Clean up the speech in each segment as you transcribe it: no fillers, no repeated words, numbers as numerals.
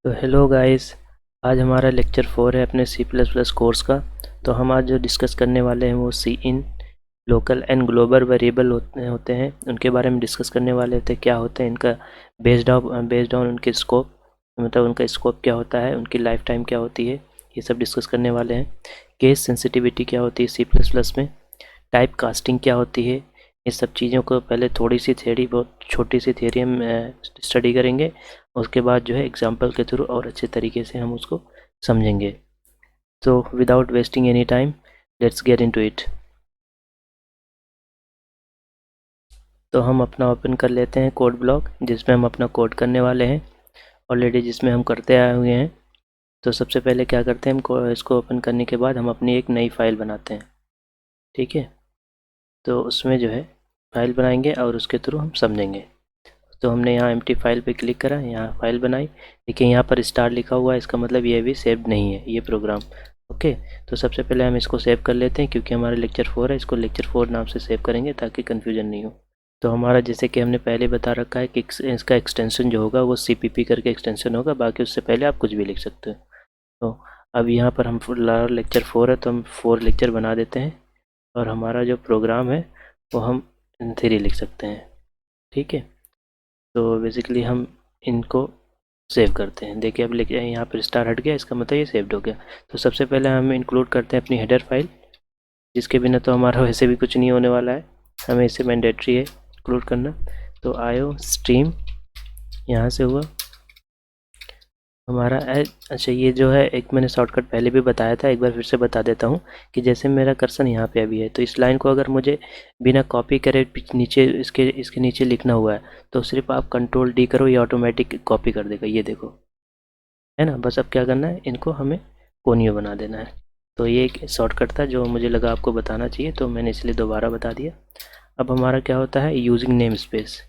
तो hello guys. आज हमारा लेक्चर 4 है अपने सी प्लस प्लस कोर्स का। तो हम आज जो डिस्कस करने वाले हैं वो सी इन लोकल एंड ग्लोबल वेरिएबल होते हैं, उनके बारे में डिस्कस करने वाले होते हैं। क्या होते हैं इनका बेस्ड ऑन उनके स्कोप, मतलब उनका स्कोप क्या होता है, उनकी लाइफ टाइम क्या होती है, ये सब डिस्कस करने वाले हैं। केस सेंसिटिविटी क्या होती है सी प्लस प्लस में, टाइप कास्टिंग क्या होती है, ये सब चीज़ों को पहले थोड़ी सी थ्योरी, बहुत छोटी सी थ्योरी हम स्टडी करेंगे। उसके बाद जो है एग्जांपल के थ्रू और अच्छे तरीके से हम उसको समझेंगे। तो without wasting any time, let's get into it. तो हम अपना ओपन कर लेते हैं कोड ब्लॉक, जिसमें हम अपना कोड करने वाले हैं ऑलरेडी, जिसमें हम करते आए हुए हैं। तो सबसे पहले क्या करते हैं, हम इसको ओपन करने के बाद हम अपनी एक नई फाइल बनाते हैं। ठीक है, तो उसमें जो है फाइल बनाएंगे और उसके थ्रू हम समझेंगे। तो हमने यहाँ एम्प्टी फाइल पे क्लिक करा, यहाँ फाइल बनाई। देखिए यहाँ पर स्टार लिखा हुआ है, इसका मतलब ये भी सेव्ड नहीं है ये प्रोग्राम। ओके, तो सबसे पहले हम इसको सेव कर लेते हैं, क्योंकि हमारा लेक्चर 4 है, इसको लेक्चर 4 नाम से सेव करेंगे ताकि कन्फ्यूजन नहीं हो। तो हमारा जैसे कि हमने पहले बता रखा है कि इसका एक्सटेंशन जो होगा वो CPP करके एक्सटेंशन होगा, बाकी उससे पहले आप कुछ भी लिख सकते हो। तो अब यहाँ पर हम लेक्चर 4 है तो हम 4 लेक्चर बना देते हैं, और हमारा जो प्रोग्राम है वो हम 3 लिख सकते हैं। ठीक है, तो बेसिकली हम इनको सेव करते हैं। देखिए अब लिख यहाँ पर स्टार हट गया, इसका मतलब ये सेव्ड हो गया। तो सबसे पहले हम इंक्लूड करते हैं अपनी हेडर फाइल, जिसके बिना तो हमारा वैसे भी कुछ नहीं होने वाला है, हमें इसे मैंडेटरी है इंक्लूड करना। तो आयो स्ट्रीम यहाँ से हुआ हमारा अच्छा ये जो है, एक मैंने शॉर्टकट पहले भी बताया था, एक बार फिर से बता देता हूँ कि जैसे मेरा कर्सर यहाँ पे अभी है, तो इस लाइन को अगर मुझे बिना कॉपी करे नीचे इसके नीचे लिखना हुआ है, तो सिर्फ आप Ctrl+D करो, ये ऑटोमेटिक कॉपी कर देगा। ये देखो, है ना। बस अब क्या करना है, इनको हमें कोनियो बना देना है। तो ये एक शॉर्टकट था जो मुझे लगा आपको बताना चाहिए, तो मैंने इसलिए दोबारा बता दिया। अब हमारा क्या होता है, using name space.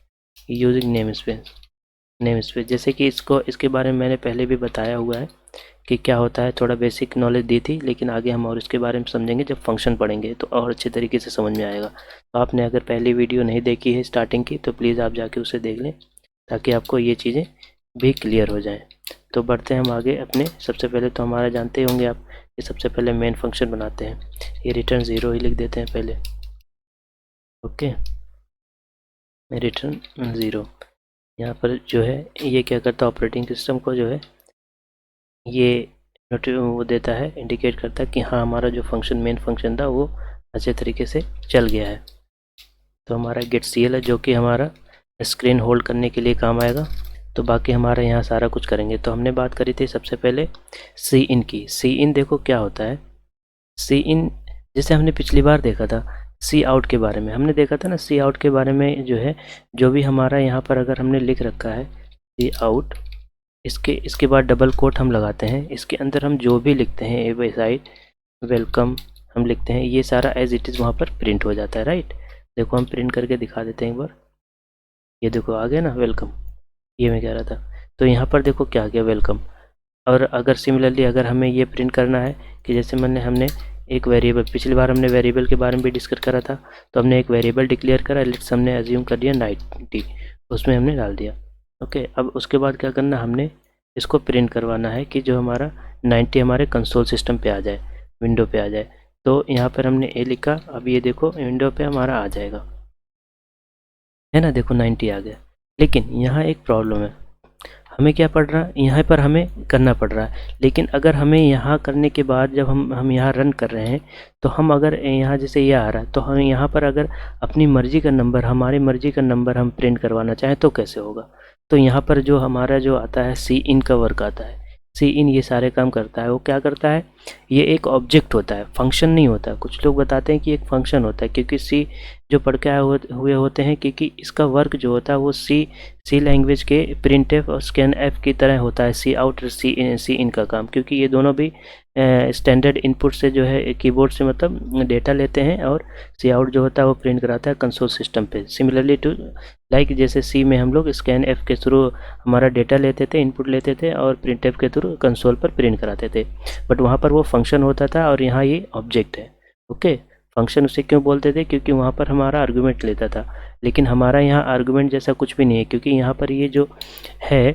Name space जैसे कि इसके बारे में मैंने पहले भी बताया हुआ है कि क्या होता है, थोड़ा बेसिक नॉलेज दी थी, लेकिन आगे हम और इसके बारे में समझेंगे जब फंक्शन पढ़ेंगे, तो और अच्छे तरीके से समझ में आएगा। तो आपने अगर पहली वीडियो नहीं देखी है स्टार्टिंग की, तो प्लीज़ आप जाके उसे देख लें, ताकि आपको ये चीज़ें भी क्लियर हो जाएँ। तो बढ़ते हैं हम आगे अपने। सबसे पहले तो हमारा जानते होंगे आप कि सबसे पहले मेन फंक्शन बनाते हैं, ये रिटर्न 0 ही लिख देते हैं पहले। ओके, रिटर्न 0 यहाँ पर जो है ये क्या करता है, ऑपरेटिंग सिस्टम को जो है ये वो देता है, इंडिकेट करता है कि हाँ हमारा जो फंक्शन मेन फंक्शन था वो अच्छे तरीके से चल गया है। तो हमारा getCL है जो कि हमारा स्क्रीन होल्ड करने के लिए काम आएगा। तो बाकी हमारा यहाँ सारा कुछ करेंगे। तो हमने बात करी थी सबसे पहले सी इन की। सी इन देखो क्या होता है, सी इन जैसे हमने पिछली बार देखा था सी आउट के बारे में, हमने देखा था ना सी आउट के बारे में, जो है जो भी हमारा यहाँ पर अगर हमने लिख रखा है सी आउट, इसके बाद डबल कोट हम लगाते हैं, इसके अंदर हम जो भी लिखते हैं ए बाई साइड वेलकम हम लिखते हैं, ये सारा एज इट इज़ वहाँ पर प्रिंट हो जाता है। राइट, देखो हम प्रिंट करके दिखा देते हैं एक बार। ये देखो आ गया ना वेलकम, ये मैं कह रहा था। तो यहाँ पर देखो क्या आ गया, वेलकम। और अगर सिमिलरली अगर हमें ये प्रिंट करना है कि जैसे हमने एक वेरिएबल, पिछली बार हमने वेरिएबल के बारे में भी डिस्कस करा था, तो हमने एक वेरिएबल डिक्लेयर करा, लेट्स हमने अज्यूम कर दिया 90, उसमें हमने डाल दिया। ओके, अब उसके बाद क्या करना, हमने इसको प्रिंट करवाना है कि जो हमारा 90 हमारे कंसोल सिस्टम पे आ जाए, विंडो पे आ जाए। तो यहाँ पर हमने ए लिखा, अब ये देखो विंडो पे हमारा आ जाएगा, है ना। देखो 90 आ गया, लेकिन यहाँ एक प्रॉब्लम है, हमें क्या पड़ रहा है, यहाँ पर हमें करना पड़ रहा है, लेकिन अगर हमें यहाँ करने के बाद जब हम यहाँ रन कर रहे हैं, तो हम अगर यहाँ जैसे ये आ रहा है, तो हम यहाँ पर अगर अपनी मर्ज़ी का नंबर, हमारी मर्ज़ी का नंबर हम प्रिंट करवाना चाहें तो कैसे होगा। तो यहाँ पर जो हमारा जो आता है सी इन का वर्क आता है, सी इन ये सारे काम करता है। वो क्या करता है, ये एक ऑब्जेक्ट होता है, फंक्शन नहीं होता। कुछ लोग बताते हैं कि एक फंक्शन होता है, क्योंकि सी जो पढ़ के आए हुए होते हैं, क्योंकि इसका वर्क जो होता है वो सी लैंग्वेज के प्रिंटफ और स्कैनएफ की तरह होता है, सी आउट और सी इन का काम, क्योंकि ये दोनों भी स्टैंडर्ड इनपुट से जो है कीबोर्ड से मतलब डेटा लेते हैं, और सी आउट जो होता है वो प्रिंट कराता है कंसोल सिस्टम पे। सिमिलरली टू लाइक जैसे सी में हम लोग स्कैनएफ के थ्रू हमारा डेटा लेते थे, इनपुट लेते थे, और प्रिंटफ के थ्रू कंसोल पर प्रिंट कराते थे, बट वहाँ पर वो फंक्शन होता था और यहाँ ये ऑब्जेक्ट है। ओके, फंक्शन उसे क्यों बोलते थे, क्योंकि वहाँ पर हमारा आर्गूमेंट लेता था, लेकिन हमारा यहाँ आर्गूमेंट जैसा कुछ भी नहीं है, क्योंकि यहाँ पर ये जो है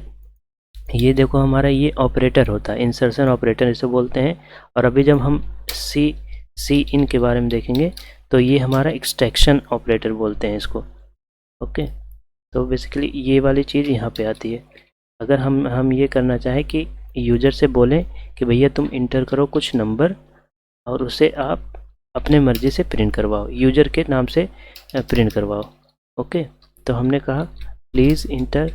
ये देखो हमारा ये ऑपरेटर होता है, इंसर्शन ऑपरेटर इसे बोलते हैं। और अभी जब हम सी इन के बारे में देखेंगे तो ये हमारा एक्सट्रैक्शन ऑपरेटर बोलते हैं इसको। ओके, तो बेसिकली ये वाली चीज़ यहाँ पे आती है। अगर हम ये करना चाहें कि यूज़र से बोलें कि भैया तुम इंटर करो कुछ नंबर और उसे आप अपने मर्ज़ी से प्रिंट करवाओ, यूज़र के नाम से प्रिंट करवाओ। ओके, तो हमने कहा प्लीज़ इंटर,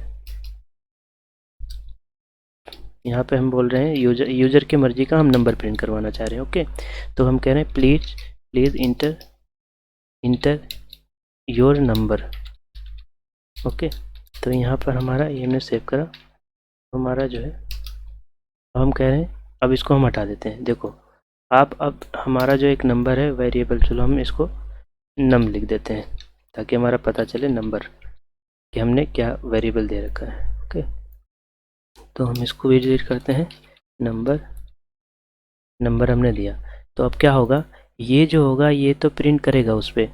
यहाँ पे हम बोल रहे हैं यूज़र की मर्ज़ी का हम नंबर प्रिंट करवाना चाह रहे हैं। ओके, तो हम कह रहे हैं please inter your number. Okay, तो यहाँ पर हमारा ये हमने सेव करा, हमारा जो है हम कह रहे हैं अब इसको हम हटा देते हैं। देखो आप अब हमारा जो एक नंबर है वेरिएबल, चलो हम इसको नम लिख देते हैं ताकि हमारा पता चले नंबर कि हमने क्या वेरिएबल दे रखा है। ओके, तो हम इसको भी डिलीट करते हैं, नंबर हमने दिया। तो अब क्या होगा, ये जो होगा ये तो प्रिंट करेगा उस पर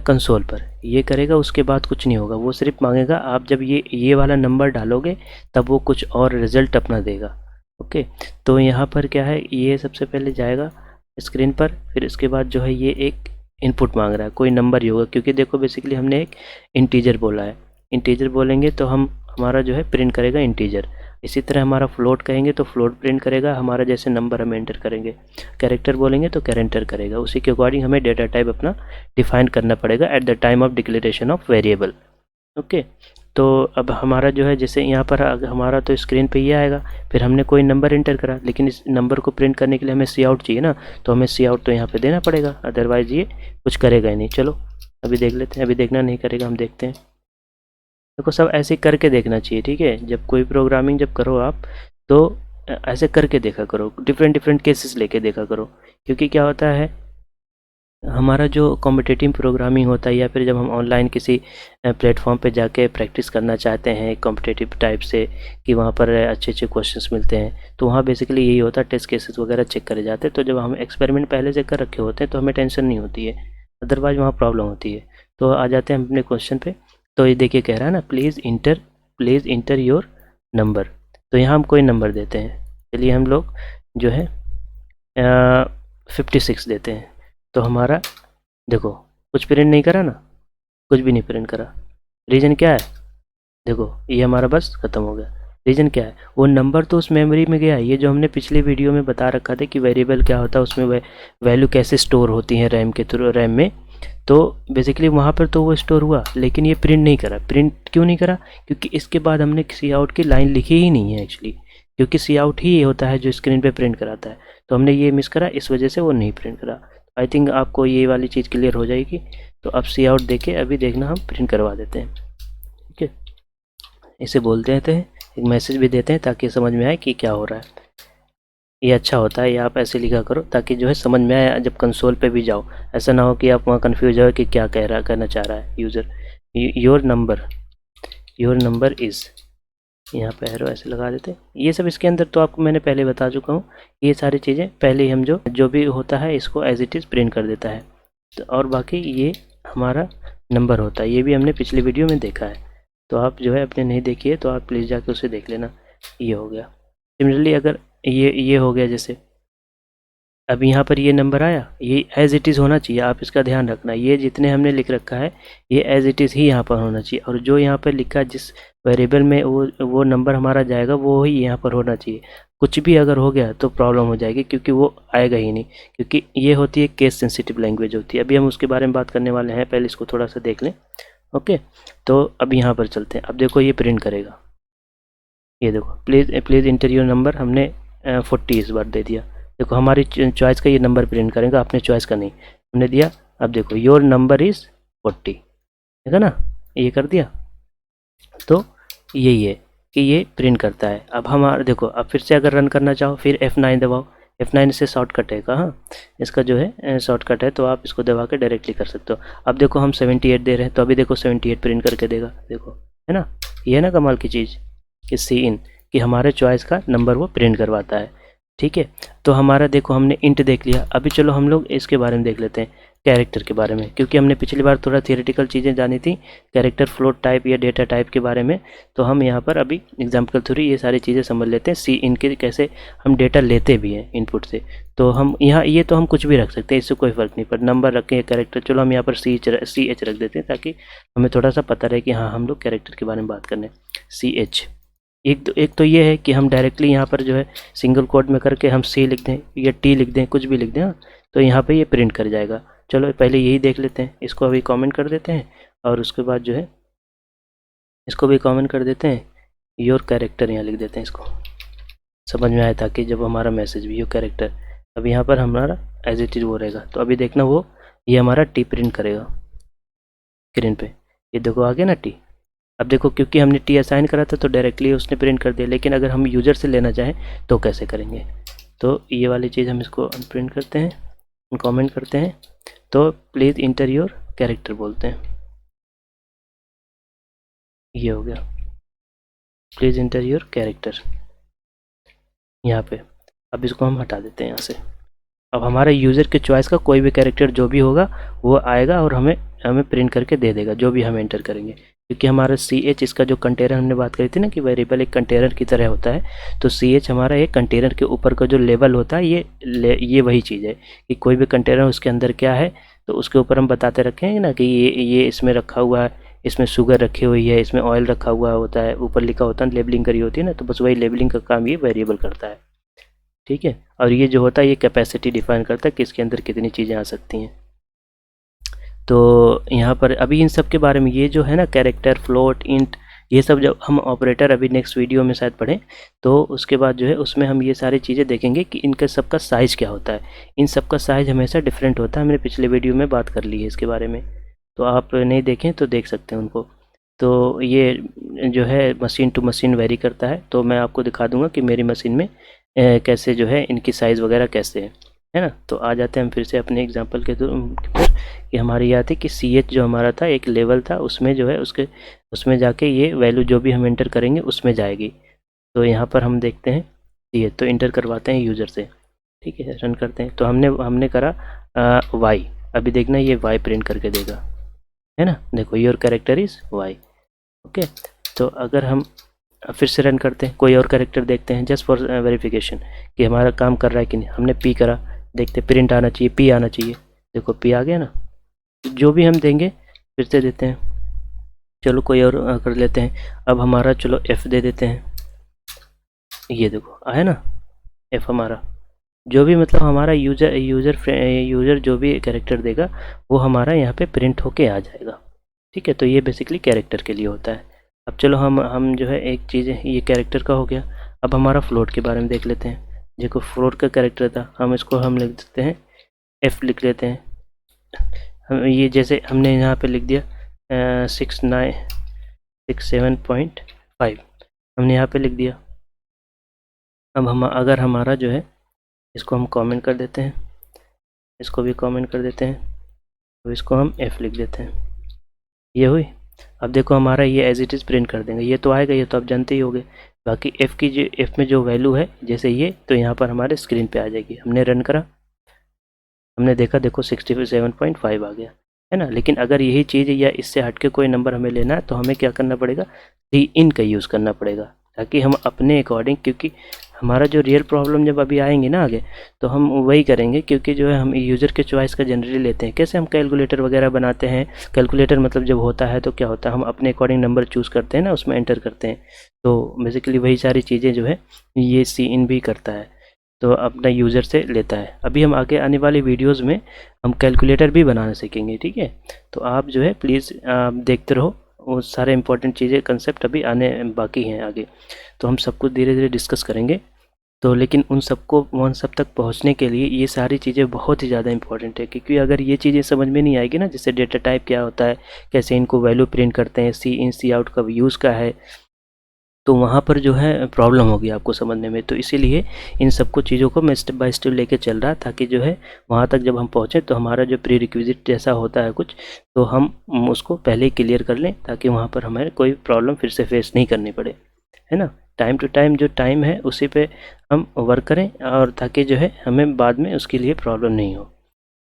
कंसोल पर, ये करेगा, उसके बाद कुछ नहीं होगा। वो सिर्फ मांगेगा आप जब ये वाला नंबर डालोगे तब वो कुछ और रिज़ल्ट अपना देगा। ओके, तो यहाँ पर क्या है, ये सबसे पहले जाएगा स्क्रीन पर, फिर इसके बाद जो है ये एक इनपुट मांग रहा है, कोई नंबर ही होगा क्योंकि देखो बेसिकली हमने एक इंटीजर बोला है। इंटीजर बोलेंगे तो हमारा जो है प्रिंट करेगा इंटीजर। इसी तरह हमारा फ्लोट कहेंगे तो फ्लोट प्रिंट करेगा, हमारा जैसे नंबर हम एंटर करेंगे। कैरेक्टर बोलेंगे तो कैरेक्टर करेगा। उसी के अकॉर्डिंग हमें डेटा टाइप अपना डिफाइन करना पड़ेगा at the time of declaration of variable. Okay, तो अब हमारा जो है जैसे यहाँ पर हमारा तो स्क्रीन पे ये आएगा, फिर हमने कोई नंबर एंटर करा, लेकिन इस नंबर को प्रिंट करने के लिए हमें सी आउट चाहिए ना, तो हमें सी आउट तो यहाँ पे देना पड़ेगा, अदरवाइज़ ये कुछ करेगा ही नहीं। चलो अभी देख लेते हैं, अभी देखना नहीं करेगा, हम देखते हैं। देखो सब ऐसे करके देखना चाहिए, ठीक है। जब कोई प्रोग्रामिंग जब करो आप तो ऐसे करके देखा करो, डिफरेंट केसेस लेके देखा करो, क्योंकि क्या होता है हमारा जो कॉम्पिटिटिव प्रोग्रामिंग होता है या फिर जब हम ऑनलाइन किसी प्लेटफॉर्म पे जाके प्रैक्टिस करना चाहते हैं कॉम्पिटिटिव टाइप से कि वहाँ पर अच्छे क्वेश्चंस मिलते हैं, तो वहाँ बेसिकली यही होता है, टेस्ट केसेस वगैरह चेक करे जाते हैं। तो जब हम एक्सपेरिमेंट पहले से कर रखे होते हैं तो हमें टेंशन नहीं होती है, अदरवाइज वहाँ प्रॉब्लम होती है। तो आ जाते हैं हम अपने क्वेश्चन पे। तो ये देखिए कह रहा है ना प्लीज़ इंटर योर नंबर, तो यहाँ हम कोई नंबर देते हैं। चलिए हम लोग जो है 56 देते हैं। तो हमारा देखो कुछ प्रिंट नहीं करा ना, कुछ भी नहीं प्रिंट करा। रीज़न क्या है, देखो ये हमारा बस ख़त्म हो गया। रीज़न क्या है, वो नंबर तो उस मेमोरी में गया। ये जो हमने पिछले वीडियो में बता रखा था कि वेरिएबल क्या होता है, उसमें वैल्यू कैसे स्टोर होती है रैम के थ्रू, रैम में, तो बेसिकली वहाँ पर तो वो स्टोर हुआ, लेकिन ये प्रिंट नहीं करा। प्रिंट क्यों नहीं करा, क्योंकि इसके बाद हमने सी आउट की लाइन लिखी ही नहीं है एक्चुअली, क्योंकि सी आउट ही ये होता है जो स्क्रीन पे प्रिंट कराता है। तो हमने ये मिस करा, इस वजह से वो नहीं प्रिंट करा। आई थिंक आपको ये वाली चीज़ क्लियर हो जाएगी। तो अब सी आउट देके अभी देखना हम प्रिंट करवा देते हैं। ठीक है, इसे बोलते हैं एक मैसेज भी देते हैं ताकि समझ में आए कि क्या हो रहा है। ये अच्छा होता है, ये आप ऐसे लिखा करो ताकि जो है समझ में आए जब कंसोल पे भी जाओ। ऐसा ना हो कि आप वहाँ कन्फ्यूज हो कि क्या कहना चाह रहा है यूज़र। योर नंबर इज़, यहाँ पे एरो ऐसे लगा देते हैं। ये सब इसके अंदर तो आपको मैंने पहले बता चुका हूँ, ये सारी चीज़ें पहले ही हम जो भी होता है इसको एज इट इज़ प्रिंट कर देता है। तो और बाकी ये हमारा नंबर होता है, ये भी हमने पिछले वीडियो में देखा है। तो आप जो है अपने नहीं देखिए तो आप प्लीज़ जाके उसे देख लेना। ये हो गया। सिमिलरली अगर ये हो गया, जैसे अब यहाँ पर ये नंबर आया, ये एज़ इट इज़ होना चाहिए, आप इसका ध्यान रखना। ये जितने हमने लिख रखा है ये एज़ इट इज़ ही यहाँ पर होना चाहिए, और जो यहाँ पर लिखा है जिस वेरिएबल में वो नंबर हमारा जाएगा वो ही यहाँ पर होना चाहिए। कुछ भी अगर हो गया तो प्रॉब्लम हो जाएगी, क्योंकि वो आएगा ही नहीं, क्योंकि ये होती है केस सेंसिटिव लैंग्वेज होती है। अभी हम उसके बारे में बात करने वाले हैं, पहले इसको थोड़ा सा देख लें। ओके, तो अब यहाँ पर चलते हैं। अब देखो ये प्रिंट करेगा, ये देखो प्लीज़ इंटर योर नंबर, हमने 40 इस बार दे दिया। देखो हमारी चॉइस का ये नंबर प्रिंट करेगा, अपने चॉइस का नहीं, हमने दिया। अब देखो योर नंबर इज़ 40, है ना, ये कर दिया। तो यही है कि ये प्रिंट करता है। अब हमारा देखो, अब फिर से अगर रन करना चाहो फिर F9 दबाओ। F9 से शॉर्टकट है कहाँ, इसका जो है शॉर्टकट है, तो आप इसको दबा के डायरेक्टली कर सकते हो। अब देखो हम 78 दे रहे हैं, तो अभी देखो 78 प्रिंट करके देगा, देखो, है ना। ये है ना कमाल की चीज़ कि सी इन, कि हमारे चॉइस का नंबर वो प्रिंट करवाता है। ठीक है, तो हमारा देखो हमने इंट देख लिया। अभी चलो हम लोग इसके बारे में देख लेते हैं, कैरेक्टर के बारे में, क्योंकि हमने पिछली बार थोड़ा थियोरेटिकल चीज़ें जानी थी कैरेक्टर फ्लोट टाइप या डेटा टाइप के बारे में। तो हम यहाँ पर अभी एग्जाम्पल थ्रू ये सारी चीज़ें समझ लेते हैं। सी इनके कैसे हम डेटा लेते भी हैं इनपुट से। तो हम यहाँ ये तो हम कुछ भी रख सकते हैं, इससे कोई फ़र्क नहीं पड़ता। नंबर रखें, कैरेक्टर, चलो हम यहाँ पर CH रख देते हैं ताकि हमें थोड़ा सा पता रहे कि हाँ हम लोग कैरेक्टर के बारे में बात करने। CH एक तो ये है कि हम डायरेक्टली यहाँ पर जो है सिंगल कोड में करके हम C लिख दें या T लिख दें, कुछ भी लिख दें, हाँ, तो यहाँ पे ये प्रिंट कर जाएगा। चलो पहले यही देख लेते हैं, इसको अभी कमेंट कर देते हैं और उसके बाद जो है इसको भी कमेंट कर देते हैं। योर कैरेक्टर यहाँ लिख देते हैं, इसको समझ में आया ताकि जब हमारा मैसेज भी योर कैरेक्टर, अब यहाँ पर हमारा एज इट इज़ वो रहेगा। तो अभी देखना वो ये हमारा T प्रिंट करेगा स्क्रीन पे, ये देखो आ गया ना T। अब देखो क्योंकि हमने T असाइन करा था तो डायरेक्टली उसने प्रिंट कर दिया, लेकिन अगर हम यूज़र से लेना चाहें तो कैसे करेंगे। तो ये वाली चीज़ हम इसको अनप्रिंट करते हैं, कमेंट करते हैं। तो प्लीज़ इंटर योर कैरेक्टर बोलते हैं, ये हो गया प्लीज़ इंटर योर कैरेक्टर यहाँ पे। अब इसको हम हटा देते हैं यहाँ से। अब हमारे यूज़र के चॉइस का कोई भी कैरेक्टर जो भी होगा वो आएगा और हमें प्रिंट करके दे देगा जो भी हम एंटर करेंगे, क्योंकि हमारा CH इसका जो कंटेनर हमने बात करी थी ना कि वेरिएबल एक कंटेनर की तरह होता है। तो CH हमारा एक कंटेनर के ऊपर का जो लेवल होता है ये वही चीज़ है कि कोई भी कंटेनर उसके अंदर क्या है तो उसके ऊपर हम बताते रखेंगे ना कि ये इसमें रखा हुआ है, इसमें शुगर रखी हुई है, इसमें ऑयल रखा हुआ होता है, ऊपर लिखा होता है, लेबलिंग करी होती है ना, तो बस वही लेबलिंग का काम ये वेरिएबल करता है। ठीक है, और ये जो होता है ये कैपेसिटी डिफाइन करता है कि इसके अंदर कितनी चीज़ें आ सकती हैं। तो यहाँ पर अभी इन सब के बारे में ये जो है ना कैरेक्टर, फ्लोट, इंट, ये सब जब हम ऑपरेटर अभी नेक्स्ट वीडियो में शायद पढ़ें तो उसके बाद जो है उसमें हम ये सारी चीज़ें देखेंगे कि इनका सबका साइज़ क्या होता है। इन सब का साइज़ हमेशा डिफरेंट होता है, हमने पिछले वीडियो में बात कर ली है इसके बारे में, तो आप नहीं देखें तो देख सकते हैं उनको। तो ये जो है मशीन टू मशीन वेरी करता है, तो मैं आपको दिखा दूंगा कि मेरी मशीन में कैसे जो है इनकी साइज़ वगैरह कैसे है ना। तो आ जाते हैं हम फिर से अपने एग्जांपल के पर कि हमारी याद है कि CH जो हमारा था एक लेवल था, उसमें जो है उसमें जाके ये वैल्यू जो भी हम एंटर करेंगे उसमें जाएगी। तो यहाँ पर हम देखते हैं CH तो इंटर करवाते हैं यूज़र से, ठीक है, रन करते हैं। तो हमने करा Y, अभी देखना ये Y प्रिंट करके देगा, है ना, देखो your character is Y। Okay, तो अगर हम फिर से रन करते हैं, कोई और कैरेक्टर देखते हैं जस्ट फॉर वेरिफिकेशन कि हमारा काम कर रहा है कि नहीं। हमने P करा, देखते प्रिंट आना चाहिए, P आना चाहिए, देखो P आ गया ना। जो भी हम देंगे फिर से देते हैं। चलो कोई और कर लेते हैं, अब हमारा चलो F दे देते हैं, ये देखो आया ना F हमारा। जो भी मतलब हमारा यूज़र जो भी कैरेक्टर देगा वो हमारा यहाँ पे प्रिंट होके आ जाएगा। ठीक है, तो ये बेसिकली कैरेक्टर के लिए होता है। अब चलो हम जो है एक चीज़ ये कैरेक्टर का हो गया। अब हमारा फ्लोट के बारे में देख लेते हैं। देखो फ्लोट का कैरेक्टर था, हम इसको हम लिख देते हैं F लिख लेते हैं। हम ये जैसे हमने यहाँ पे लिख दिया 67.5 हमने यहाँ पे लिख दिया। अब हम अगर हमारा जो है इसको हम कमेंट कर देते हैं, इसको भी कमेंट कर देते हैं, तो इसको हम F लिख देते हैं, ये हुई। अब देखो हमारा ये एज इट इज़ प्रिंट कर देंगे, ये तो आएगा, ये तो आप जानते ही होंगे। बाकी F में जो वैल्यू है जैसे ये, तो यहाँ पर हमारे स्क्रीन पे आ जाएगी। हमने रन करा, हमने देखा देखो 67.5 आ गया, है ना। लेकिन अगर यही चीज़ या इससे हट के कोई नंबर हमें लेना है तो हमें क्या करना पड़ेगा, इन का यूज़ करना पड़ेगा, ताकि हम अपने अकॉर्डिंग, क्योंकि हमारा जो रियल प्रॉब्लम जब अभी आएंगे ना आगे तो हम वही करेंगे, क्योंकि जो है हम यूज़र के चॉइस का जनरली लेते हैं। कैसे हम कैलकुलेटर वगैरह बनाते हैं, कैलकुलेटर मतलब जब होता है तो क्या होता है, हम अपने अकॉर्डिंग नंबर चूज़ करते हैं ना, उसमें एंटर करते हैं। तो बेसिकली वही सारी चीज़ें जो है ये इन भी करता है, तो अपना यूज़र से लेता है। अभी हम आगे आने वाली वीडियोस में हम कैलकुलेटर भी बनाना सीखेंगे, ठीक है। तो आप जो है प्लीज़ देखते रहो, वो सारे इंपॉर्टेंट चीज़ें कंसेप्ट अभी आने बाकी हैं आगे, तो हम सब कुछ धीरे धीरे डिस्कस करेंगे। तो लेकिन उन सब तक पहुंचने के लिए ये सारी चीज़ें बहुत ही ज़्यादा इंपॉर्टेंट है, क्योंकि अगर ये चीज़ें समझ में नहीं आएगी ना, जैसे डेटा टाइप क्या होता है, कैसे इनको वैल्यू प्रिंट करते हैं, सी इन सी आउट का यूज़ का है, तो वहाँ पर जो है प्रॉब्लम होगी आपको समझने में। तो इसीलिए इन सबको चीज़ों को मैं स्टेप बाय स्टेप लेके चल रहा, ताकि जो है वहाँ तक जब हम पहुँचे तो हमारा जो प्री रिक्विजिट जैसा होता है कुछ, तो हम उसको पहले ही क्लियर कर लें, ताकि वहाँ पर हमें कोई प्रॉब्लम फिर से फेस नहीं करनी पड़े, है ना। टाइम टू टाइम जो टाइम है उसी पे हम वर्क करें, और ताकि जो है हमें बाद में उसके लिए प्रॉब्लम नहीं हो।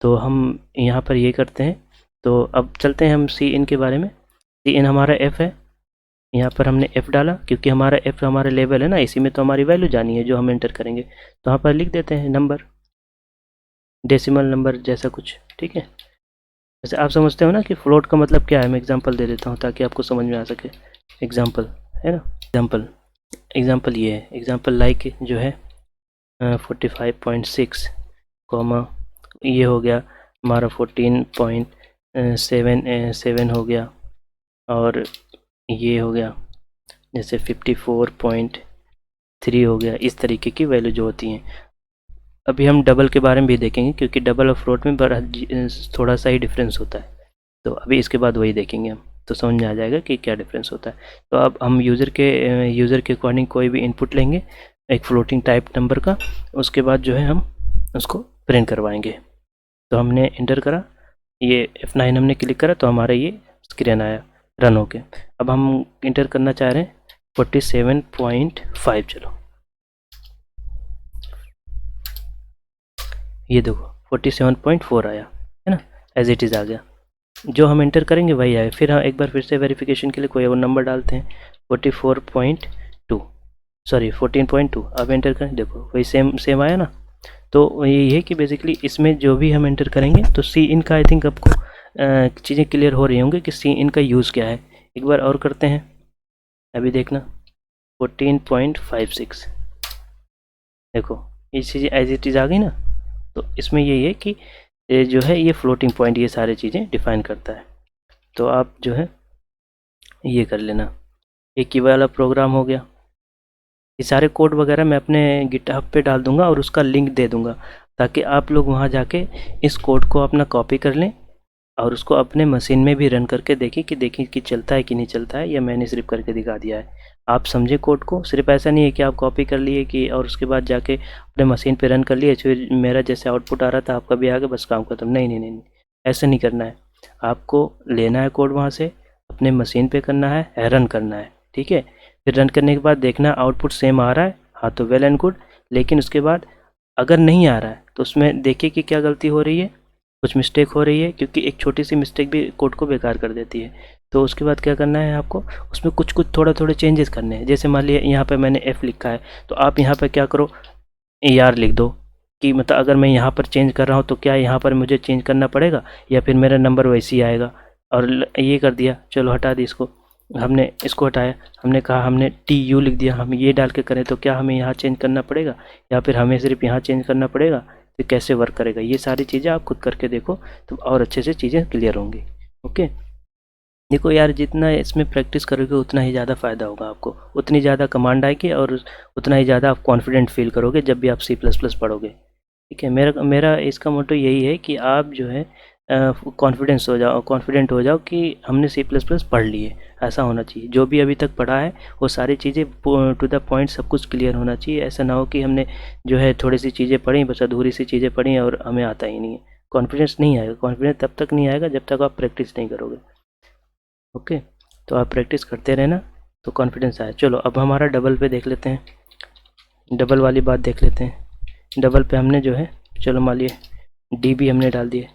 तो हम यहाँ पर ये करते हैं। तो अब चलते हैं हम सी इन के बारे में। सी इन हमारा एफ़ है, यहाँ पर हमने एफ़ डाला क्योंकि हमारा एफ़ हमारा लेवल है ना, इसी में तो हमारी वैल्यू जानी है जो हम एंटर करेंगे। तो यहाँ पर लिख देते हैं नंबर, डेसिमल नंबर जैसा कुछ, ठीक है। वैसे आप समझते हो ना कि फ्लोट का मतलब क्या है। मैं एग्जांपल दे देता हूँ ताकि आपको समझ में आ सके। एग्जांपल है ना, एग्जांपल ये है, एग्जांपल लाइक जो है 45.6 कॉमा ये हो गया हमारा 14.7 हो गया, और ये हो गया जैसे 54.3 हो गया। इस तरीके की वैल्यू जो होती हैं। अभी हम डबल के बारे में भी देखेंगे क्योंकि डबल और फ्लोट में बड़ा थोड़ा सा ही डिफरेंस होता है। तो अभी इसके बाद वही देखेंगे हम, तो समझ में आ जाएगा कि क्या डिफरेंस होता है। तो अब हम यूज़र के अकॉर्डिंग कोई भी इनपुट लेंगे एक फ्लोटिंग टाइप नंबर का, उसके बाद जो है हम उसको प्रिंट करवाएंगे। तो हमने इंटर करा, ये F9 हमने क्लिक करा तो हमारा ये स्क्रीन आया रन होके। अब हम इंटर करना चाह रहे हैं 47.5। चलो ये देखो 47.4 आया है ना, एज इट इज़ आ गया। जो हम एंटर करेंगे वही आए। फिर हम एक बार फिर से वेरिफिकेशन के लिए कोई और नंबर डालते हैं 44.2 सॉरी 14.2। अब एंटर करें, देखो वही सेम आया ना। तो ये है कि बेसिकली इसमें जो भी हम एंटर करेंगे तो सी इन का आई थिंक आपको चीज़ें क्लियर हो रही होंगी कि सी इन का यूज़ क्या है। एक बार और करते हैं, अभी देखना 14.56 देखो ये चीज़ें एज इट इज़ आ गई ना। तो इसमें यही है कि ये जो है ये फ्लोटिंग पॉइंट ये सारी चीज़ें डिफाइन करता है। तो आप जो है ये कर लेना। एक ही वाला प्रोग्राम हो गया। ये सारे कोड वगैरह मैं अपने गिटहब पे डाल दूंगा और उसका लिंक दे दूंगा ताकि आप लोग वहाँ जाके इस कोड को अपना कॉपी कर लें और उसको अपने मशीन में भी रन करके देखें कि चलता है कि नहीं चलता है, या मैंने सिर्फ करके दिखा दिया है। आप समझे कोड को, सिर्फ ऐसा नहीं है कि आप कॉपी कर लिए कि और उसके बाद जाके अपने मशीन पे रन कर लिए, फिर मेरा जैसे आउटपुट आ रहा था आपका भी आ गया, बस काम खत्म। नहीं नहीं नहीं, ऐसा नहीं करना है। आपको लेना है कोड वहाँ से, अपने मशीन पे करना है, रन करना है, ठीक है। फिर रन करने के बाद देखना आउटपुट सेम आ रहा है, हाँ तो वेल एंड गुड। लेकिन उसके बाद अगर नहीं आ रहा है तो उसमें देखिए कि क्या गलती हो रही है, कुछ मिस्टेक हो रही है, क्योंकि एक छोटी सी मिस्टेक भी कोड को बेकार कर देती है। तो उसके बाद क्या करना है आपको, उसमें कुछ थोड़े चेंजेस करने हैं। जैसे मान लिया यहाँ पे मैंने F लिखा है तो आप यहाँ पे क्या करो AR लिख दो, कि मतलब अगर मैं यहाँ पर चेंज कर रहा हूँ तो क्या यहाँ पर मुझे चेंज करना पड़ेगा या फिर मेरा नंबर वैसे ही आएगा। और ये कर दिया, चलो हटा दी इसको, हमने इसको हटाया, हमने कहा हमने TU लिख दिया, हम ये डाल के करें तो क्या हमें यहाँ चेंज करना पड़ेगा या फिर हमें सिर्फ यहाँ चेंज करना पड़ेगा, तो कैसे वर्क करेगा। ये सारी चीज़ें आप खुद करके देखो तो और अच्छे से चीज़ें क्लियर होंगी। ओके, देखो यार जितना इसमें प्रैक्टिस करोगे उतना ही ज़्यादा फ़ायदा होगा आपको, उतनी ज़्यादा कमांड आएगी और उतना ही ज़्यादा आप कॉन्फिडेंट फील करोगे जब भी आप C++ पढ़ोगे। ठीक है, मेरा मेरा इसका मोटो यही है कि आप जो है कॉन्फिडेंट हो जाओ कि हमने C++ पढ़ लिए, ऐसा होना चाहिए। जो भी अभी तक पढ़ा है वो सारी चीज़ें टू द पॉइंट सब कुछ क्लियर होना चाहिए। ऐसा ना हो कि हमने जो है थोड़ी सी चीज़ें पढ़ी, बस अधूरी सी चीज़ें पढ़ी और हमें आता ही नहीं है। कॉन्फिडेंस नहीं आएगा, कॉन्फिडेंस तब तक नहीं आएगा जब तक आप प्रैक्टिस नहीं करोगे। ओके, तो आप प्रैक्टिस करते रहना तो कॉन्फिडेंस आए। चलो अब हमारा डबल पे देख लेते हैं, डबल वाली बात देख लेते हैं। डबल पे हमने जो है, चलो मान लिए DB हमने डाल दिए,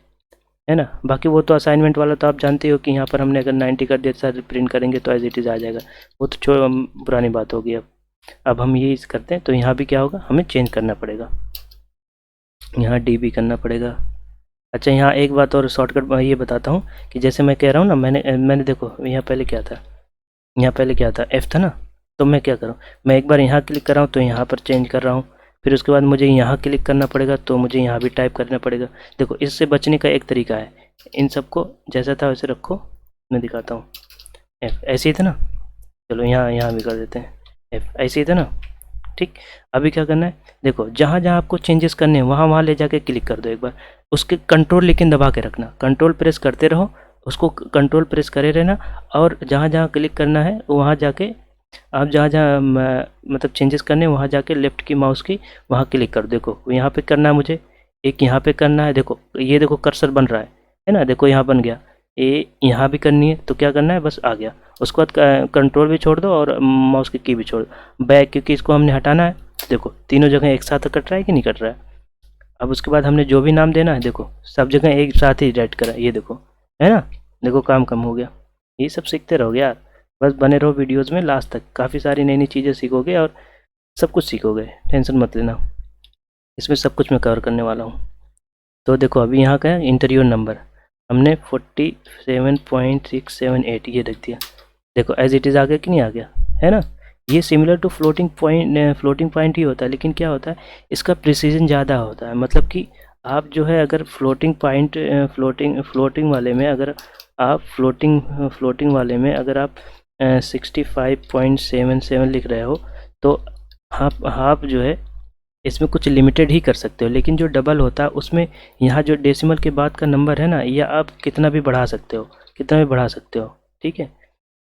है ना। बाकी वो तो असाइनमेंट वाला तो आप जानते हो कि यहाँ पर हमने अगर 90 कर दिया सर प्रिंट करेंगे तो एज इट इज़ आ जाएगा, वो तो पुरानी बात होगी। अब हम ये करते हैं तो यहाँ भी क्या होगा, हमें चेंज करना पड़ेगा, यहाँ DB करना पड़ेगा। अच्छा, यहाँ एक बात और शॉर्टकट ये बताता हूँ कि जैसे मैं कह रहा हूँ ना, मैंने देखो यहाँ पहले क्या था, यहाँ पहले क्या था, F था ना। तो मैं क्या करूँ, मैं एक बार यहाँ क्लिक कर रहा हूँ तो यहाँ पर चेंज कर रहा हूँ, फिर उसके बाद मुझे यहाँ क्लिक करना पड़ेगा तो मुझे यहाँ भी टाइप करना पड़ेगा। देखो इससे बचने का एक तरीका है, इन सबको जैसा था वैसे रखो, मैं दिखाता हूँ। F ऐसे ही था ना, चलो यहाँ भी कर देते हैं, F ऐसे ही था ना। ठीक, अभी क्या करना है, देखो जहाँ जहाँ आपको चेंजेस करने हैं वहाँ ले जाके क्लिक कर दो एक बार। उसके कंट्रोल लेकिन दबा के रखना, कंट्रोल प्रेस करते रहो, उसको कंट्रोल प्रेस करे रहना, और जहाँ जहाँ क्लिक करना है वहाँ जाके आप जहाँ जहाँ मतलब चेंजेस करने हैं वहाँ जाके लेफ़्ट की माउस की वहाँ क्लिक कर। देखो यहाँ पे करना है मुझे, एक यहाँ पे करना है, देखो ये देखो कर्सर बन रहा है ना, देखो यहाँ बन गया। ये यहाँ भी करनी है तो क्या करना है, बस आ गया। उसके बाद कंट्रोल भी छोड़ दो और माउस की भी छोड़ दो, बैक, क्योंकि इसको हमने हटाना है। देखो तीनों जगह एक साथ कट रहा है कि नहीं कट रहा है। अब उसके बाद हमने जो भी नाम देना है, देखो सब जगह एक साथ ही राइट करा, ये देखो, है ना, देखो काम कम हो गया। ये सब सीखते रहोगे यार, बस बने रहो वीडियोज़ में लास्ट तक, काफ़ी सारी नई नई चीज़ें सीखोगे और सब कुछ सीखोगे, टेंशन मत लेना, इसमें सब कुछ मैं कवर करने वाला हूँ। तो देखो अभी यहाँ का है इंटरव्यू नंबर, हमने 47.678 ये रख दिया, देखो एज इट इज़ आ गया कि नहीं आ गया, है ना। ये सिमिलर टू फ्लोटिंग पॉइंट ही होता है, लेकिन क्या होता है इसका प्रिसीजन ज़्यादा होता है, मतलब कि आप जो है अगर फ्लोटिंग पॉइंट फ्लोटिंग वाले में अगर आप फ्लोटिंग वाले में अगर आप 65.77 लिख रहे हो तो आप जो है इसमें कुछ लिमिटेड ही कर सकते हो, लेकिन जो डबल होता है उसमें यहाँ जो डेसिमल के बाद का नंबर है ना, यह आप कितना भी बढ़ा सकते हो, कितना भी बढ़ा सकते हो, ठीक है।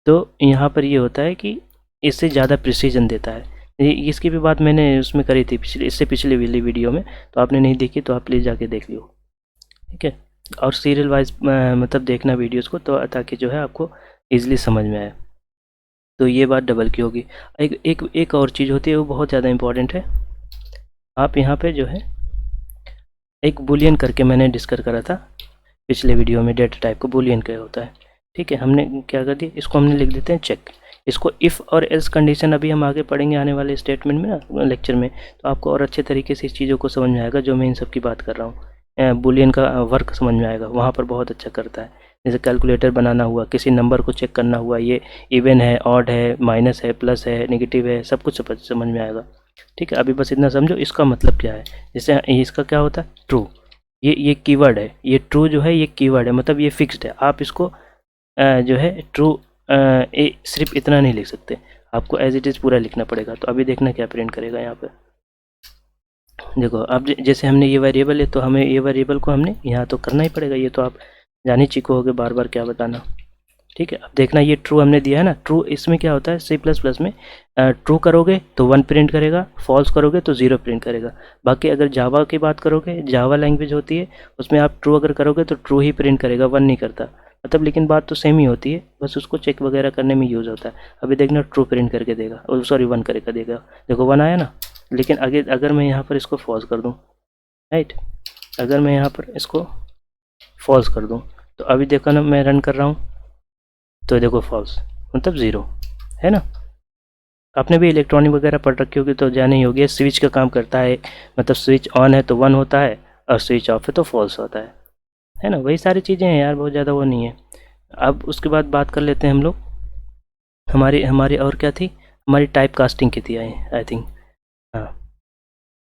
तो यहाँ पर ये होता है कि इससे ज़्यादा प्रिसीजन देता है। इसकी भी बात मैंने उसमें करी थी इससे पिछले वाली वीडियो में, तो आपने नहीं देखी तो आप प्लीज़ जाके देख लियो, ठीक है। और सीरियल वाइज मतलब देखना वीडियोज़ को, तो ताकि जो है आपको ईजिली समझ में आए। तो ये बात डबल की होगी। एक और चीज़ होती है, वो बहुत ज़्यादा इम्पॉर्टेंट है। आप यहाँ पे जो है एक बुलियन करके मैंने डिस्कस करा था पिछले वीडियो में, डेटा टाइप को बुलियन क्या होता है, ठीक है। हमने क्या कर दिया, इसको हमने लिख देते हैं चेक। इसको इफ़ और एल्स कंडीशन अभी हम आगे पढ़ेंगे आने वाले स्टेटमेंट में ना, लेक्चर में, तो आपको और अच्छे तरीके से इस चीज़ों को समझ में आएगा जो मैं इन सब की बात कर रहा हूँ। बुलियन का वर्क समझ में आएगा, वहाँ पर बहुत अच्छा करता है। जैसे कैलकुलेटर बनाना हुआ, किसी नंबर को चेक करना हुआ, ये इवन है, ऑड है, माइनस है, प्लस है, नेगेटिव है, सब कुछ समझ में आएगा, ठीक है। अभी बस इतना समझो इसका मतलब क्या है। जैसे इसका क्या होता है, ट्रू, ये कीवर्ड है, ये ट्रू जो है ये कीवर्ड है, मतलब ये फिक्स्ड है। आप इसको जो है ट्रू सिर्फ इतना नहीं लिख सकते, आपको एज इट इज़ पूरा लिखना पड़ेगा। तो अभी देखना क्या प्रिंट करेगा यहाँ पे, देखो अब जैसे हमने ये वेरिएबल है तो हमें ये वेरिएबल को हमने यहाँ तो करना ही पड़ेगा, ये तो आप जान ही चुके होगे बार बार क्या बताना, ठीक है। अब देखना ये ट्रू हमने दिया है ना, ट्रू इसमें क्या होता है सी प्लस प्लस में, ट्रू करोगे तो 1 प्रिंट करेगा, फॉल्स करोगे तो 0 प्रिंट करेगा। बाकी अगर जावा की बात करोगे, जावा लैंग्वेज होती है, उसमें आप ट्रू अगर करोगे तो ट्रू ही प्रिंट करेगा, 1 नहीं करता, मतलब लेकिन बात तो सेम ही होती है, बस उसको चेक वगैरह करने में यूज़ होता है। अभी देखना ट्रू प्रिंट करके देगा, सॉरी 1 करके देगा, देखो 1 आया ना। लेकिन अगर मैं यहाँ पर इसको फॉल्स कर दूँ, राइट, अगर मैं यहाँ पर इसको फॉल्स कर दूँ, तो अभी देखो ना मैं रन कर रहा हूँ तो देखो फॉल्स, मतलब 0, है ना। आपने भी इलेक्ट्रॉनिक वगैरह पढ़ रखी होगी तो जानी ही होगी, स्विच का काम करता है, मतलब स्विच ऑन है तो 1 होता है और स्विच ऑफ है तो फॉल्स होता है ना। वही सारी चीज़ें हैं यार, बहुत ज़्यादा वो नहीं है। अब उसके बाद बात कर लेते हैं हम लोग, हमारी और क्या थी, हमारी टाइप कास्टिंग की थी आई थिंक, हाँ,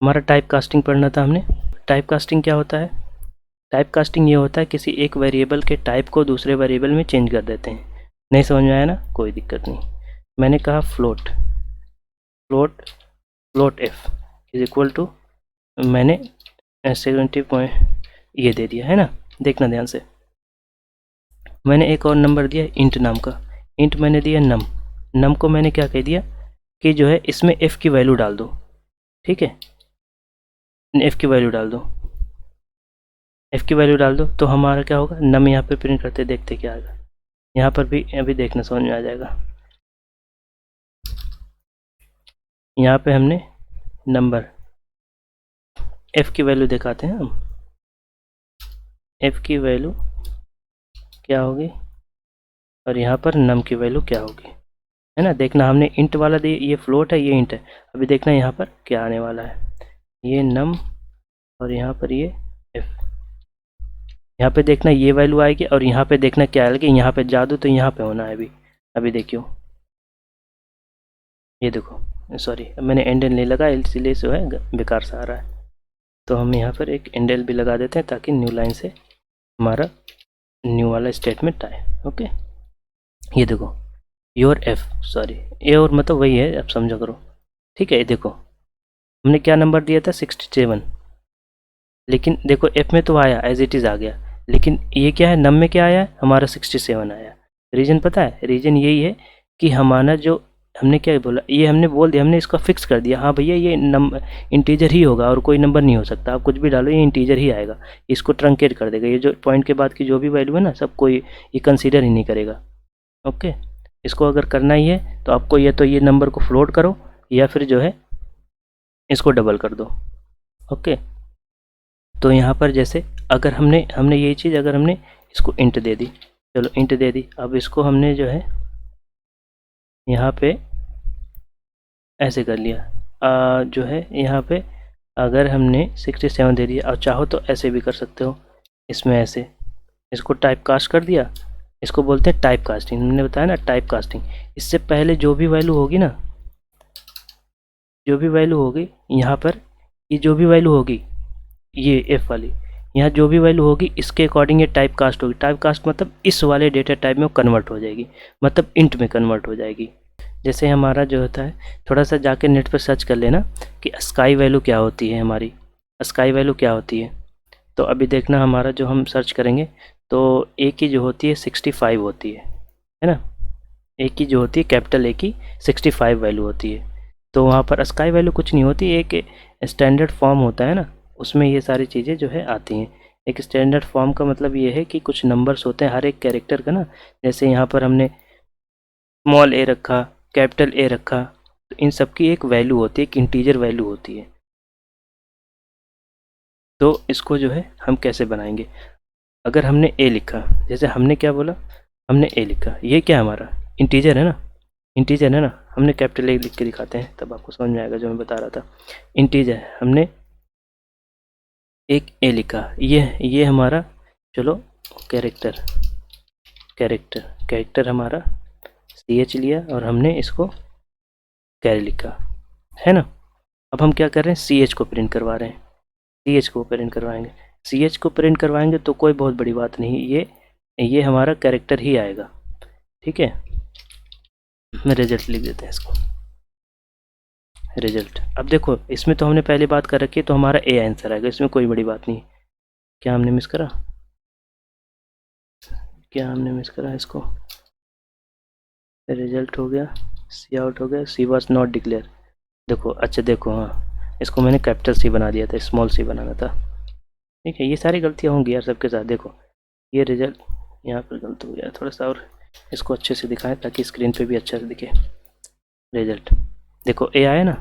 हमारा टाइप कास्टिंग पढ़ना था हमने। टाइप कास्टिंग क्या होता है, टाइप कास्टिंग ये होता है किसी एक वेरिएबल के टाइप को दूसरे वेरिएबल में चेंज कर देते हैं। नहीं समझ में आया ना, कोई दिक्कत नहीं। मैंने कहा float F is equal to, मैंने 70 पॉइंट ये दे दिया है ना, देखना ध्यान से। मैंने एक और नंबर दिया इंट नाम का, इंट मैंने दिया नम को मैंने क्या कह दिया कि जो है इसमें एफ़ की वैल्यू डाल दो, ठीक है, एफ़ की वैल्यू डाल दो, एफ़ की वैल्यू डाल दो तो हमारा क्या होगा, नम यहाँ पे प्रिंट करते देखते क्या आएगा। यहाँ पर भी अभी देखना समझ में आ जाएगा। यहाँ पे हमने नंबर एफ़ की वैल्यू दिखाते हैं हम, एफ़ की वैल्यू क्या होगी और यहाँ पर नम की वैल्यू क्या होगी, है ना। देखना हमने इंट वाला दिया, ये फ्लोट है, ये इंट है। अभी देखना यहाँ पर क्या आने वाला है, ये नम और यहाँ पर ये एफ। यहाँ पे देखना ये वैल्यू आएगी और यहाँ पे देखना क्या आएगी, यहाँ पे जादू तो यहाँ पे होना है अभी देखियो, ये देखो, सॉरी मैंने एंडल नहीं लगा इसलिए जो है बेकार सा आ रहा है। तो हम यहाँ पर एक एंडल भी लगा देते हैं ताकि न्यू लाइन से हमारा न्यू वाला स्टेटमेंट आए। ओके, ये देखो योर एफ, सॉरी ये और मतलब वही है, अब समझो करो, ठीक है। ये देखो हमने क्या नंबर दिया था 67, लेकिन देखो एफ में तो आया एज इट इज़ आ गया, लेकिन ये क्या है नम में क्या आया है, हमारा 67 आया। रीज़न पता है, रीज़न यही है कि हमारा जो हमने क्या बोला, ये हमने बोल दिया, हमने इसका फिक्स कर दिया, हाँ भैया ये इंटीजर ही होगा और कोई नंबर नहीं हो सकता, आप कुछ भी डालो ये इंटीजर ही आएगा, इसको ट्रंकेट कर देगा, ये जो पॉइंट के बाद की जो भी वैल्यू है ना सब कोई ये कंसीडर ही नहीं करेगा। ओके, इसको अगर करना ही है तो आपको या तो ये नंबर को फ्लोट करो या फिर जो है इसको डबल कर दो। ओके, तो यहाँ पर जैसे अगर हमने यही चीज़ अगर हमने इसको इंट दे दी, चलो इंट दे दी, अब इसको हमने जो है यहाँ पे ऐसे कर लिया, जो है यहाँ पे अगर हमने 67 दे दिया, और चाहो तो ऐसे भी कर सकते हो, इसमें ऐसे इसको टाइप कास्ट कर दिया, इसको बोलते हैं टाइप कास्टिंग, मैंने बताया ना टाइप कास्टिंग। इससे पहले जो भी वैल्यू होगी ना, जो भी वैल्यू होगी यहाँ पर, ये जो भी वैल्यू होगी ये एफ वाली, यहाँ जो भी वैल्यू होगी इसके अकॉर्डिंग ये टाइप कास्ट होगी। टाइप कास्ट मतलब इस वाले डेटा टाइप में वो कन्वर्ट हो जाएगी, मतलब इंट में कन्वर्ट हो जाएगी। जैसे हमारा जो होता है, थोड़ा सा जाके नेट पर सर्च कर लेना कि स्काई वैल्यू क्या होती है, हमारी स्काई वैल्यू क्या होती है। तो अभी देखना हमारा जो हम सर्च करेंगे तो ए की जो होती है 65 होती है ना, ए की जो होती है कैपिटल ए की 65 वैल्यू होती है। तो वहाँ पर स्काई वैल्यू कुछ नहीं होती, एक स्टैंडर्ड फॉर्म होता है ना, उसमें ये सारी चीज़ें जो है आती हैं। एक स्टैंडर्ड फॉर्म का मतलब ये है कि कुछ नंबर्स होते हैं हर एक कैरेक्टर का ना, जैसे यहाँ पर हमने स्मॉल ए रखा, कैपिटल ए रखा, तो इन सब की एक वैल्यू होती है, एक इंटीजर वैल्यू होती है। तो इसको जो है हम कैसे बनाएंगे, अगर हमने ए लिखा, जैसे हमने क्या बोला, हमने ए लिखा, ये क्या हमारा इंटीजर है ना, इंटीजर है ना, हमने कैपिटल ए लिख के दिखाते हैं तब आपको समझ में आएगा जो मैं बता रहा था। इंटीजर हमने एक ए लिखा, ये हमारा, चलो कैरेक्टर, कैरेक्टर हमारा सी एच लिया और हमने इसको कैरी लिखा, है ना। अब हम क्या कर रहे हैं, सी एच को प्रिंट करवा रहे हैं, सी एच को प्रिंट करवाएंगे, सी एच को प्रिंट करवाएंगे तो कोई बहुत बड़ी बात नहीं, ये हमारा कैरेक्टर ही आएगा, ठीक है। मैं रिजल्ट लिख देते हैं इसको, रिजल्ट। अब देखो इसमें तो हमने पहले बात कर रखी है, तो हमारा ए आंसर आएगा, इसमें कोई बड़ी बात नहीं। क्या हमने मिस करा, क्या हमने मिस करा, इसको रिजल्ट हो गया, सी आउट हो गया, सी वॉज नॉट डिक्लेयर। देखो अच्छा देखो, हाँ इसको मैंने कैपिटल सी बना दिया था, स्मॉल सी बनाना था, ठीक है। ये सारी गलतियाँ होंगी यार सबके साथ। देखो ये रिजल्ट यहाँ पर गलत हो गया थोड़ा सा, और इसको अच्छे से दिखाएं ताकि स्क्रीन पे भी अच्छा से दिखे। रिजल्ट देखो ए आया ना,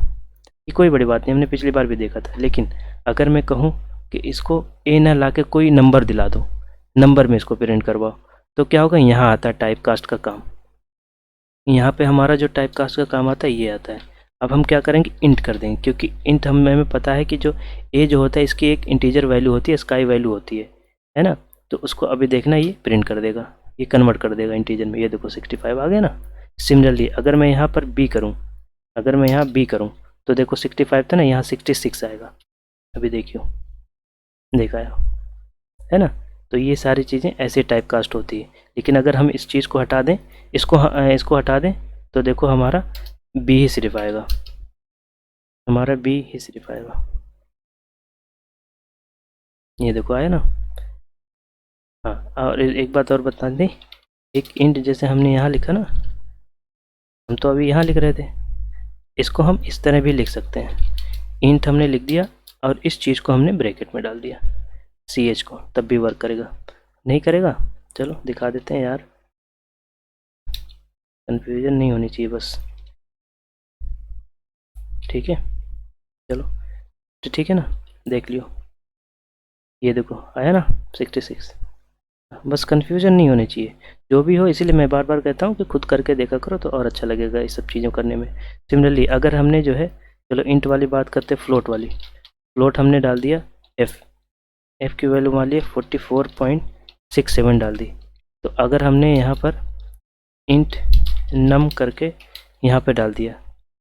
ये कोई बड़ी बात नहीं, हमने पिछली बार भी देखा था। लेकिन अगर मैं कहूँ कि इसको ए ना ला के कोई नंबर दिला दो, नंबर में इसको प्रिंट करवाओ, तो क्या होगा, यहाँ आता है टाइप कास्ट का काम, यहाँ पे हमारा जो टाइप कास्ट का काम आता है ये आता है। अब हम क्या करेंगे, इंट कर देंगे, क्योंकि इंट हमें पता है कि जो ए जो होता है इसकी एक इंटीजर वैल्यू होती है, स्काई वैल्यू होती है ना। तो उसको अभी देखना ये प्रिंट कर देगा, ये कन्वर्ट कर देगा इंटीजर में। ये देखो 65 आ गया ना। सिमिलरली अगर मैं यहाँ पर बी करूँ, अगर मैं यहाँ बी करूँ तो देखो 65 था ना, यहाँ 66 आएगा। अभी देखियो, देखा है ना। तो ये सारी चीज़ें ऐसे टाइप कास्ट होती है। लेकिन अगर हम इस चीज़ को हटा दें, इसको हटा दें, तो देखो हमारा बी ही सिर्फ आएगा, हमारा बी ही सिर्फ आएगा। ये देखो आया ना। हाँ, और एक बात और बता दें, एक इंट जैसे हमने यहाँ लिखा ना, हम तो अभी यहाँ लिख रहे थे, इसको हम इस तरह भी लिख सकते हैं। इंट हमने लिख दिया और इस चीज़ को हमने ब्रैकेट में डाल दिया, सी एच को, तब भी वर्क करेगा। नहीं करेगा, चलो दिखा देते हैं यार, कन्फ्यूजन नहीं होनी चाहिए बस, ठीक है। चलो तो ठीक है ना, देख लियो, ये देखो आया ना 66। बस कन्फ्यूजन नहीं होनी चाहिए, जो भी हो। इसीलिए मैं बार बार कहता हूँ कि खुद करके देखा करो तो और अच्छा लगेगा इस सब चीज़ों करने में। सिमिलरली अगर हमने जो है, चलो इंट वाली बात करते, फ्लोट वाली, फ्लोट हमने डाल दिया एफ़ की वैल्यू मान लिया 44.67 डाल दी। तो अगर हमने यहाँ पर इंट नम करके यहाँ पे डाल दिया,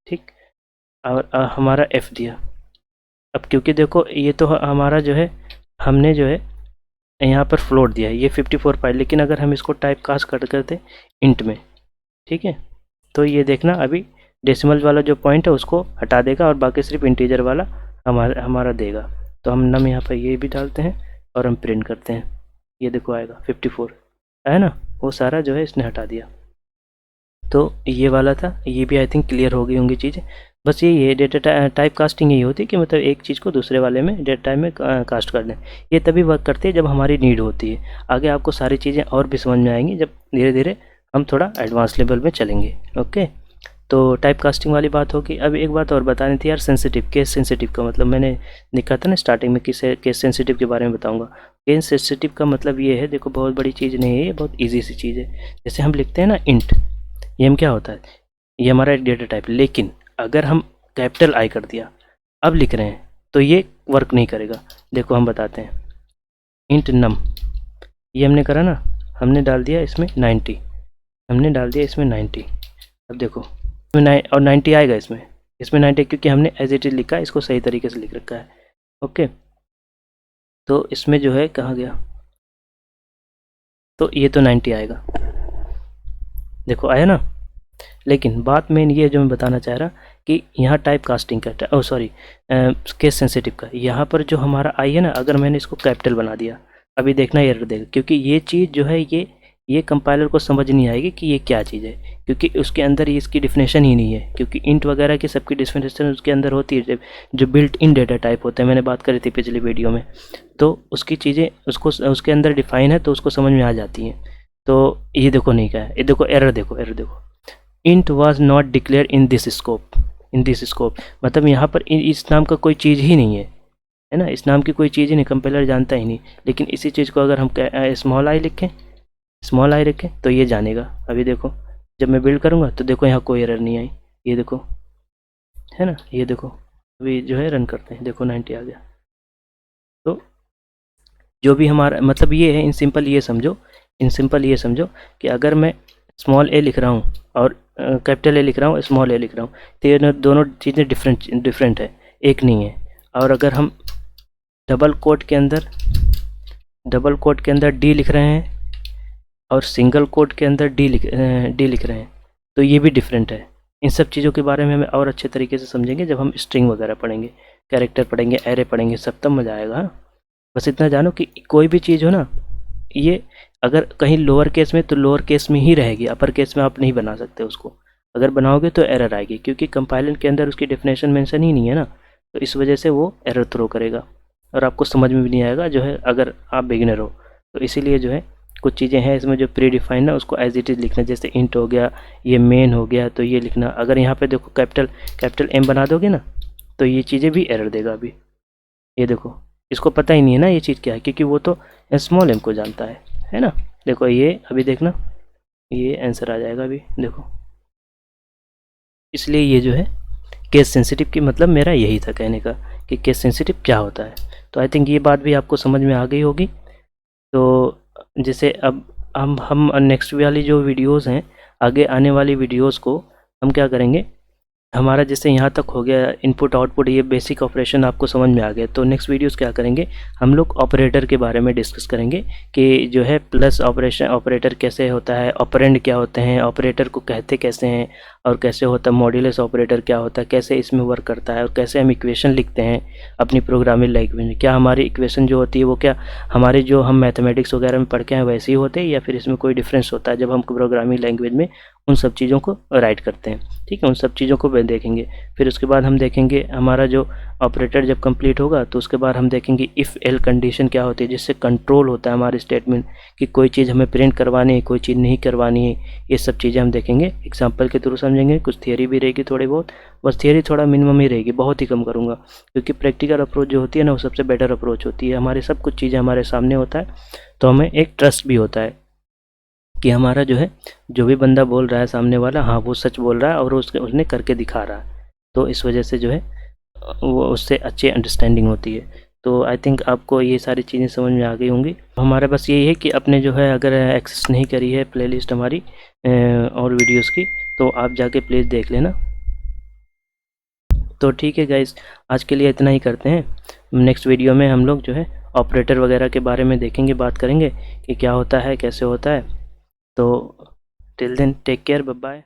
ठीक, और हमारा एफ़ दिया। अब क्योंकि देखो ये तो हमारा जो है, हमने जो है यहाँ पर फ्लोट दिया है, ये 54 पाई, लेकिन अगर हम इसको टाइप कास्ट करते इंट में, ठीक है, तो ये देखना अभी डेसिमल वाला जो पॉइंट है उसको हटा देगा और बाकी सिर्फ इंटीजर वाला हमारा देगा। तो हम नम यहाँ पर ये भी डालते हैं और हम प्रिंट करते हैं, ये देखो आएगा 54 है ना, वो सारा जो है इसने हटा दिया। तो ये वाला था, ये भी आई थिंक क्लियर हो गई होंगी चीज़ें। बस यही है डेटा टाइप कास्टिंग, यही होती है कि मतलब एक चीज़ को दूसरे वाले में डेटा टाइप में कास्ट कर दें। ये तभी वर्क करती है जब हमारी नीड होती है। आगे आपको सारी चीज़ें और भी समझ में आएंगी जब धीरे धीरे हम थोड़ा एडवांस लेवल में चलेंगे। ओके, तो टाइप कास्टिंग वाली बात होगी। अब एक बात और बतानी थी यार, सेंसिटिव, केस सेंसिटिव का मतलब मैंने लिखा था ना स्टार्टिंग में कि केस सेंसिटिव के बारे में बताऊंगा। केस सेंसिटिव का मतलब ये है, देखो बहुत बड़ी चीज़ नहीं है, ये बहुत ईजी सी चीज़ है। जैसे हम लिखते हैं ना इंट, ये हम क्या होता है, ये हमारा एक डेटा टाइप, लेकिन अगर हम कैपिटल आई कर दिया अब लिख रहे हैं तो ये वर्क नहीं करेगा। देखो हम बताते हैं, इंट नम, ये हमने करा ना, हमने डाल दिया इसमें 90, हमने डाल दिया इसमें 90। अब देखो इसमें और 90 आएगा इसमें 90, क्योंकि हमने एज इट इज लिखा है, इसको सही तरीके से लिख रखा है। ओके, तो इसमें जो है कहाँ गया, तो ये तो 90 आएगा, देखो आया ना। लेकिन बात मेन ये जो मैं बताना चाह रहा कि यहाँ टाइप कास्टिंग का, सॉरी केस सेंसिटिव का, यहाँ पर जो हमारा आई है ना, अगर मैंने इसको कैपिटल बना दिया, अभी देखना एरर देगा, क्योंकि ये चीज़ जो है ये कंपाइलर को समझ नहीं आएगी कि ये क्या चीज़ है, क्योंकि उसके अंदर इसकी डिफिनेशन ही नहीं है, क्योंकि इंट वगैरह की सबकी डिफिनेशन उसके अंदर होती है, जो बिल्ट इन डेटा टाइप होते हैं, मैंने बात करी थी पिछली वीडियो में, तो उसकी चीज़ें उसके अंदर डिफाइन है, तो उसको समझ में आ जाती हैं। तो ये देखो नहीं क्या है, ये देखो एरर देखो, int was not declare in this scope, मतलब यहाँ पर इस नाम का कोई चीज़ ही नहीं है ना, इस नाम की कोई चीज़ ही नहीं, कंपाइलर जानता ही नहीं। लेकिन इसी चीज़ को अगर हम स्मॉल आई रखें तो ये जानेगा। अभी देखो जब मैं बिल्ड करूँगा तो देखो यहाँ कोई एरर नहीं आई, ये देखो है ना, ये देखो अभी जो है रन करते हैं, देखो 90 आ गया। तो जो भी हमारा मतलब ये है, इन सिंपल ये समझो कि अगर मैं स्मॉल ए लिख रहा हूँ और कैपिटल ए लिख रहा हूँ, स्मॉल ए लिख रहा हूँ, तो ये दोनों चीज़ें डिफरेंट है, एक नहीं है। और अगर हम डबल कोट के अंदर डी लिख रहे हैं और सिंगल कोट के अंदर डी लिख रहे हैं, तो ये भी डिफरेंट है। इन सब चीज़ों के बारे में हमें और अच्छे तरीके से समझेंगे जब हम स्ट्रिंग वगैरह पढ़ेंगे, कैरेक्टर पढ़ेंगे, एरे पढ़ेंगे, सब तब मज़ा आएगा। बस इतना जानो कि कोई भी चीज़ हो ना, ये अगर कहीं लोअर केस में तो लोअर केस में ही रहेगी, अपर केस में आप नहीं बना सकते उसको, अगर बनाओगे तो एरर आएगी, क्योंकि कंपाइलर के अंदर उसकी डेफिनेशन मेंशन ही नहीं है ना, तो इस वजह से वो एरर थ्रो करेगा और आपको समझ में भी नहीं आएगा जो है, अगर आप बिगिनर हो। तो इसीलिए जो है कुछ चीज़ें हैं इसमें जो प्री डिफाइंड है उसको एज इट इज़ लिखना, जैसे इंट हो गया, ये मेन हो गया, तो ये लिखना। अगर यहाँ पे देखो कैपिटल एम बना दोगे ना तो ये चीज़ें भी एरर देगा। अभी ये देखो इसको पता ही नहीं है ना ये चीज़ क्या है, क्योंकि वो तो स्मॉल एम को जानता है ना। देखो ये अभी देखना, ये आंसर आ जाएगा अभी देखो। इसलिए ये जो है केस सेंसिटिव की मतलब मेरा यही था कहने का कि केस सेंसिटिव क्या होता है। तो आई थिंक ये बात भी आपको समझ में आ गई होगी। तो जैसे अब हम नेक्स्ट वाली जो वीडियोस हैं, आगे आने वाली वीडियोस को हम क्या करेंगे, हमारा जैसे यहाँ तक हो गया इनपुट आउटपुट, ये बेसिक ऑपरेशन आपको समझ में आ गया। तो नेक्स्ट वीडियोस क्या करेंगे, हम लोग ऑपरेटर के बारे में डिस्कस करेंगे कि जो है प्लस ऑपरेटर कैसे होता है, ऑपरेंड क्या होते हैं, ऑपरेटर को कहते कैसे हैं, और कैसे होता है मॉड्यूलस ऑपरेटर क्या होता है, कैसे इसमें वर्क करता है, और कैसे हम इक्वेशन लिखते हैं अपनी प्रोग्रामिंग लैंग्वेज में। क्या हमारी इक्वेशन जो होती है वो क्या हमारे जो हम मैथमेटिक्स वगैरह में पढ़ के हैं वैसे ही होते हैं, या फिर इसमें कोई डिफरेंस होता है जब हम प्रोग्रामिंग लैंग्वेज में उन सब चीज़ों को राइट करते हैं। ठीक है, उन सब चीज़ों को देखेंगे। फिर उसके बाद हम देखेंगे हमारा जो ऑपरेटर जब कंप्लीट होगा तो उसके बाद हम देखेंगे इफ़ एल कंडीशन क्या होती है, जिससे कंट्रोल होता है हमारे स्टेटमेंट कि कोई चीज़ हमें प्रिंट करवानी है, कोई चीज़ नहीं करवानी है। ये सब चीज़ें हम देखेंगे, एग्जाम्पल के थ्रू समझेंगे। कुछ थियरी भी रहेगी थोड़ी बहुत, बस थियरी थोड़ा मिनिमम ही रहेगी, बहुत ही कम करूँगा, क्योंकि प्रैक्टिकल अप्रोच जो होती है ना वो सबसे बेटर अप्रोच होती है। हमारे सब कुछ चीज़ें हमारे सामने होता है तो हमें एक ट्रस्ट भी होता है कि हमारा जो है जो भी बंदा बोल रहा है सामने वाला, हाँ वो सच बोल रहा है और उसने करके दिखा रहा है। तो इस वजह से जो है वो उससे अच्छी अंडरस्टैंडिंग होती है। तो आई थिंक आपको ये सारी चीज़ें समझ में आ गई होंगी। हमारा बस यही है कि अपने जो है अगर एक्सेस नहीं करी है प्लेलिस्ट हमारी और वीडियोस की, तो आप जाके प्लीज़ देख लेना। तो ठीक है गाइस, आज के लिए इतना ही करते हैं। नेक्स्ट वीडियो में हम लोग जो है ऑपरेटर वगैरह के बारे में देखेंगे, बात करेंगे कि क्या होता है, कैसे होता है। तो till then take care, bye bye.